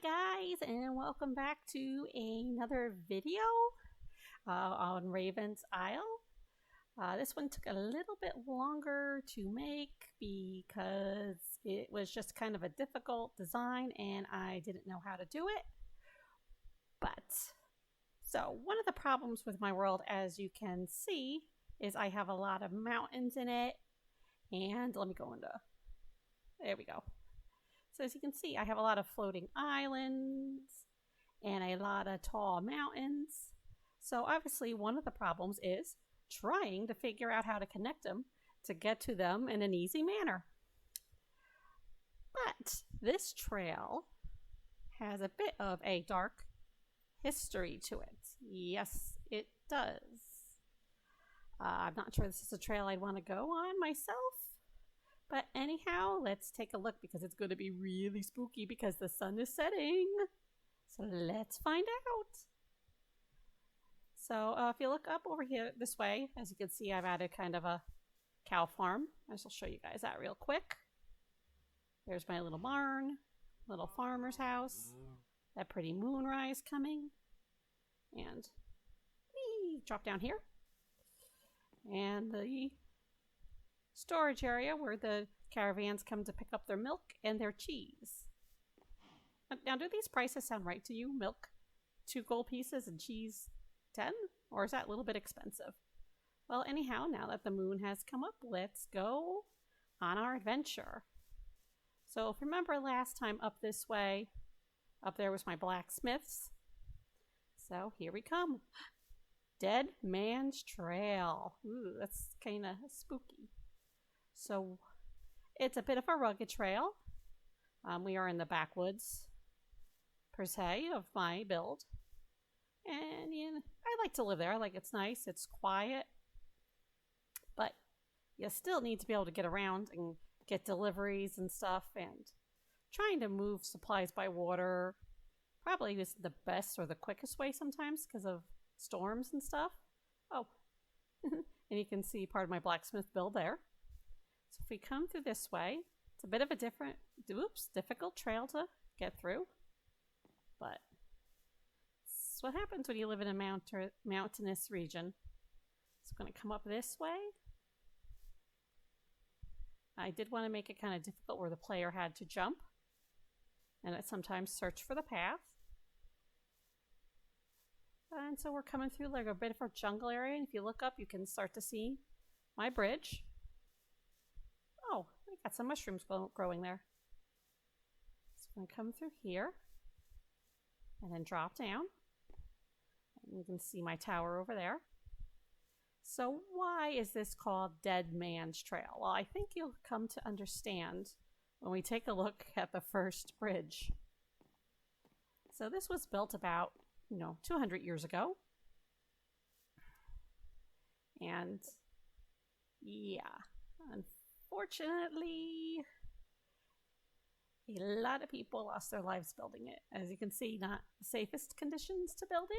Hi guys, and welcome back to another video on Raven's Isle. This one took a little bit longer to make because it was just kind of a difficult design and I didn't know how to do it. So one of the problems with my world, as you can see, is I have a lot of mountains in it. And let me go into, there we go. So as you can see, I have a lot of floating islands and a lot of tall mountains. So obviously one of the problems is trying to figure out how to connect them to get to them in an easy manner. But this trail has a bit of a dark history to it. Yes, it does. I'm not sure this is a trail I'd want to go on myself. But anyhow, let's take a look because it's going to be really spooky because the sun is setting. So let's find out. So if you look up over here this way, as you can see, I've added kind of a cow farm. I shall show you guys that real quick. There's my little barn, little farmer's house, that pretty moonrise coming. And we drop down here. And the storage area where the caravans come to pick up their milk and their cheese. Now, do these prices sound right to you? Milk, 2 gold pieces, and cheese, 10? Or is that a little bit expensive? Well, anyhow, now that the moon has come up, let's go on our adventure. So if you remember last time up this way, up there was my blacksmiths. So here we come. Deadman's Trail. Ooh, that's kind of spooky. So it's a bit of a rugged trail. We are in the backwoods, per se, of my build. And I like to live there. It's nice, it's quiet. But you still need to be able to get around and get deliveries and stuff. And trying to move supplies by water probably isn't the best or the quickest way sometimes because of storms and stuff. Oh, and you can see part of my blacksmith build there. So if we come through this way, it's a bit of a difficult trail to get through. But it's what happens when you live in a mountainous region. So I'm going to come up this way. I did want to make it kind of difficult where the player had to jump and sometimes search for the path. And so we're coming through like a bit of a jungle area. And if you look up, you can start to see my bridge. Oh, I got some mushrooms growing there. So I'm going to come through here and then drop down. And you can see my tower over there. So why is this called Deadman's Trail? Well, I think you'll come to understand when we take a look at the first bridge. So this was built about 200 years ago. And yeah, unfortunately, a lot of people lost their lives building it. As you can see, not the safest conditions to build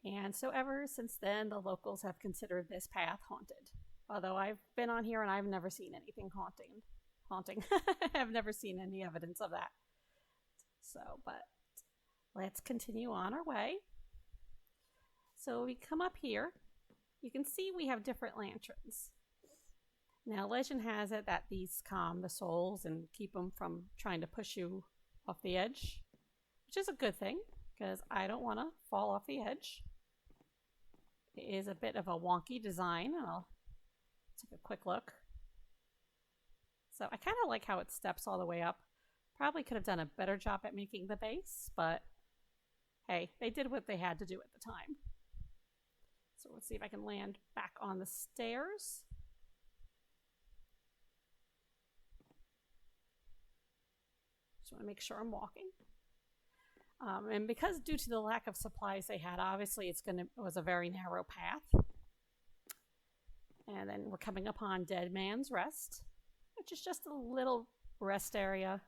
in. And so ever since then, the locals have considered this path haunted. Although I've been on here and I've never seen anything haunting. I've never seen any evidence of that. So, but let's continue on our way. So we come up here. You can see we have different lanterns. Now, legend has it that these calm the souls and keep them from trying to push you off the edge, which is a good thing because I don't want to fall off the edge. It is a bit of a wonky design. I'll take a quick look. So I kind of like how it steps all the way up. Probably could have done a better job at making the base, but hey, they did what they had to do at the time. So let's see if I can land back on the stairs. Just want to make sure I'm walking. And because due to the lack of supplies they had, obviously it was a very narrow path. And then we're coming upon Deadman's Rest, which is just a little rest area.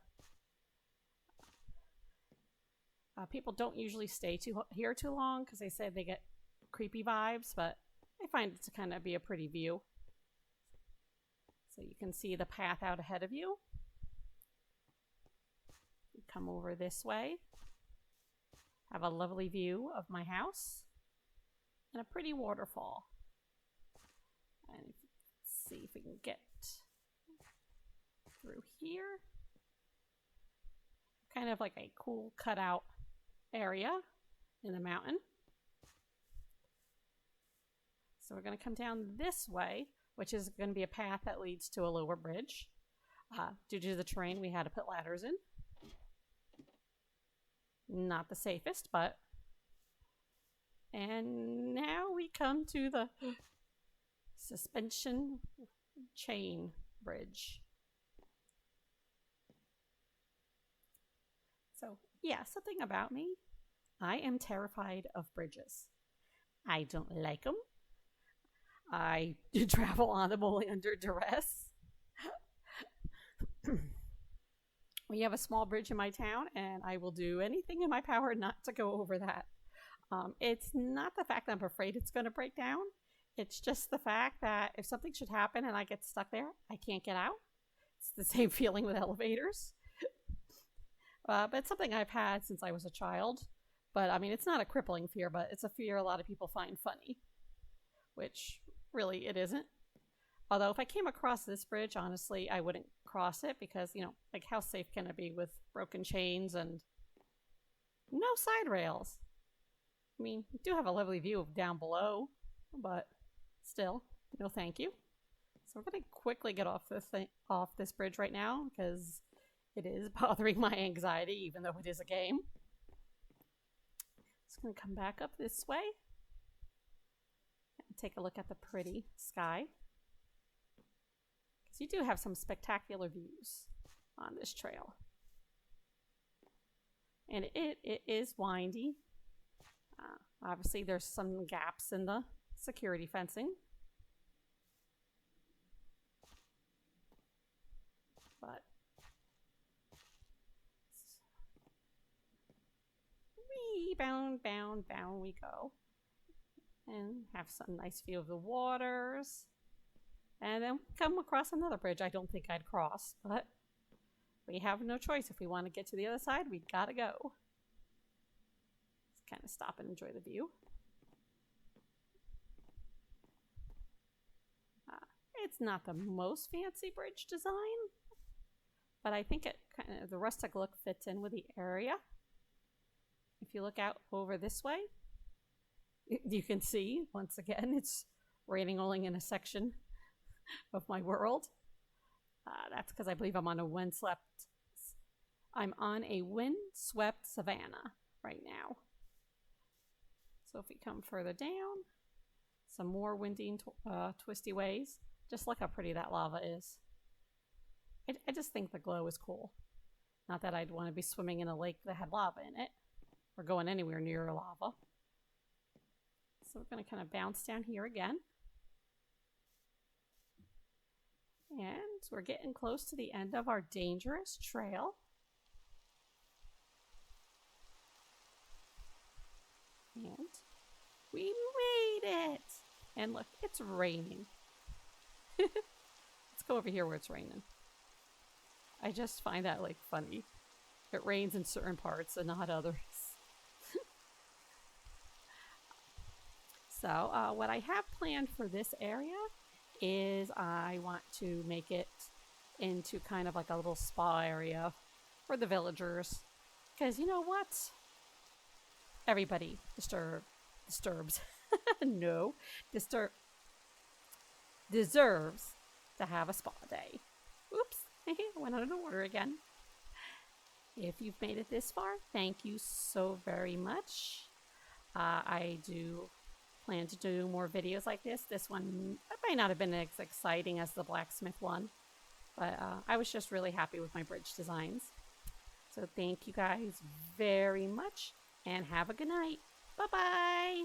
People don't usually stay here too long because they say they get creepy vibes, but I find it to kind of be a pretty view. So you can see the path out ahead of you. come over this way. Have a lovely view of my house and a pretty waterfall. And let's see if we can get through here. Kind of like a cool cutout area in the mountain. So we're going to come down this way, which is going to be a path that leads to a lower bridge. Due to the terrain, we had to put ladders in. Not the safest, but... And now we come to the suspension chain bridge. So, yeah, something about me. I am terrified of bridges. I don't like them. I travel on them only under duress. We have a small bridge in my town, and I will do anything in my power not to go over that. It's not the fact that I'm afraid it's going to break down. It's just the fact that if something should happen and I get stuck there, I can't get out. It's the same feeling with elevators. But it's something I've had since I was a child. But, I mean, it's not a crippling fear, but it's a fear a lot of people find funny. Which, really, it isn't. Although, if I came across this bridge, honestly, I wouldn't cross it because, you know, like, how safe can it be with broken chains and no side rails? I mean, you do have a lovely view of down below, but still, no thank you. So we're going to quickly get off this bridge right now because it is bothering my anxiety, even though it is a game. Just going to come back up this way and take a look at the pretty sky. Because you do have some spectacular views on this trail. And it is windy. Obviously, there's some gaps in the security fencing. But bound we go. And have some nice view of the waters. And then come across another bridge I don't think I'd cross, but we have no choice. If we want to get to the other side, we gotta go. Let's kind of stop and enjoy the view. It's not the most fancy bridge design, but I think it kind of, the rustic look fits in with the area. If you look out over this way, you can see, once again, it's raining only in a section of my world. That's because I believe I'm on a windswept savanna right now. So if we come further down, some more windy and twisty ways. Just look how pretty that lava is. I just think the glow is cool. Not that I'd want to be swimming in a lake that had lava in it, or going anywhere near lava. So we're going to kind of bounce down here again. And we're getting close to the end of our dangerous trail. And we made it! And look, it's raining. Let's go over here where it's raining. I just find that, like, funny. It rains in certain parts and not others. So, what I have planned for this area is I want to make it into kind of like a little spa area for the villagers. Because you know what? Everybody deserves to have a spa day. Oops, went out of order again. If you've made it this far, thank you so very much. I do plan to do more videos like this. This one might not have been as exciting as the blacksmith one, but I was just really happy with my bridge designs. So thank you guys very much, and have a good night. Bye-bye!